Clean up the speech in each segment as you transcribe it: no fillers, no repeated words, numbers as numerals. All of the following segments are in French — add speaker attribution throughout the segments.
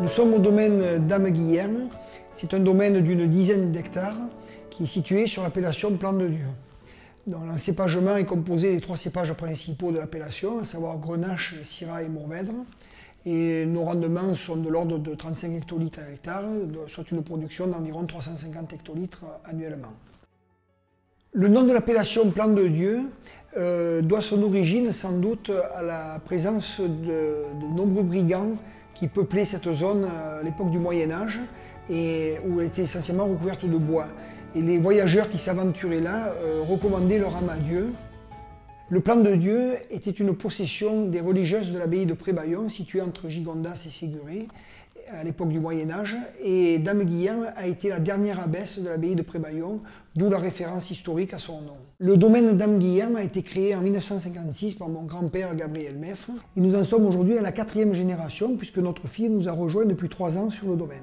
Speaker 1: Nous sommes au domaine Dame Guillerme. C'est un domaine d'une dizaine d'hectares qui est situé sur l'appellation Plan de Dieu. L'encépagement est composé des 3 cépages principaux de l'appellation, à savoir Grenache, Syrah et Mourvèdre. Et nos rendements sont de l'ordre de 35 hectolitres à l'hectare, soit une production d'environ 350 hectolitres annuellement. Le nom de l'appellation Plan de Dieu doit son origine sans doute à la présence de nombreux brigands qui peuplaient cette zone à l'époque du Moyen-Âge et où elle était essentiellement recouverte de bois. Et les voyageurs qui s'aventuraient là recommandaient leur âme à Dieu. Le Plan de Dieu était une possession des religieuses de l'abbaye de Prébaillon, située entre Gigondas et Séguret, à l'époque du Moyen-Âge, et Dame Guillerme a été la dernière abbesse de l'abbaye de Prébaillon, d'où la référence historique à son nom. Le domaine Dame Guillerme a été créé en 1956 par mon grand-père Gabriel Meffre, et nous en sommes aujourd'hui à la 4e génération, puisque notre fille nous a rejoints depuis 3 ans sur le domaine.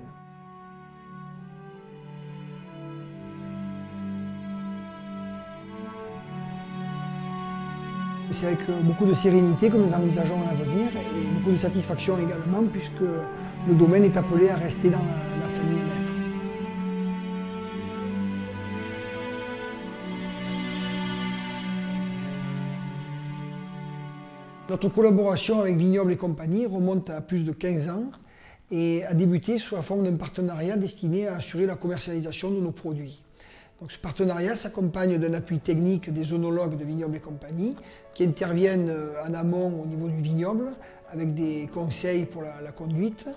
Speaker 1: C'est avec beaucoup de sérénité que nous envisageons l'avenir et beaucoup de satisfaction également puisque le domaine est appelé à rester dans la famille Meffre. Notre collaboration avec Vignobles et Compagnie remonte à plus de 15 ans et a débuté sous la forme d'un partenariat destiné à assurer la commercialisation de nos produits. Donc ce partenariat s'accompagne d'un appui technique des œnologues de Vignobles et Compagnie qui interviennent en amont au niveau du vignoble avec des conseils pour la conduite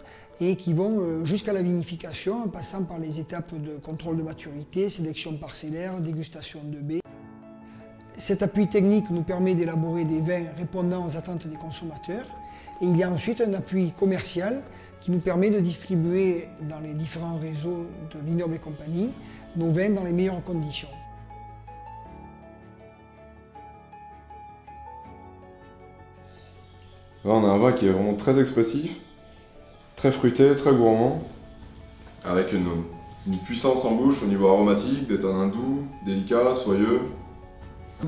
Speaker 1: et qui vont jusqu'à la vinification en passant par les étapes de contrôle de maturité, sélection parcellaire, dégustation de baies. Cet appui technique nous permet d'élaborer des vins répondant aux attentes des consommateurs et il y a ensuite un appui commercial qui nous permet de distribuer dans les différents réseaux de Vignobles et Compagnie nos vins dans les meilleures conditions.
Speaker 2: Là, on a un vin qui est vraiment très expressif, très fruité, très gourmand, avec une puissance en bouche au niveau aromatique, des tanins doux, délicats, soyeux.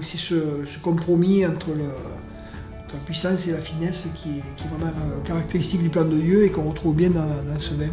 Speaker 1: C'est ce compromis entre la puissance et la finesse qui est vraiment caractéristique du Plan de Dieu et qu'on retrouve bien dans ce vin.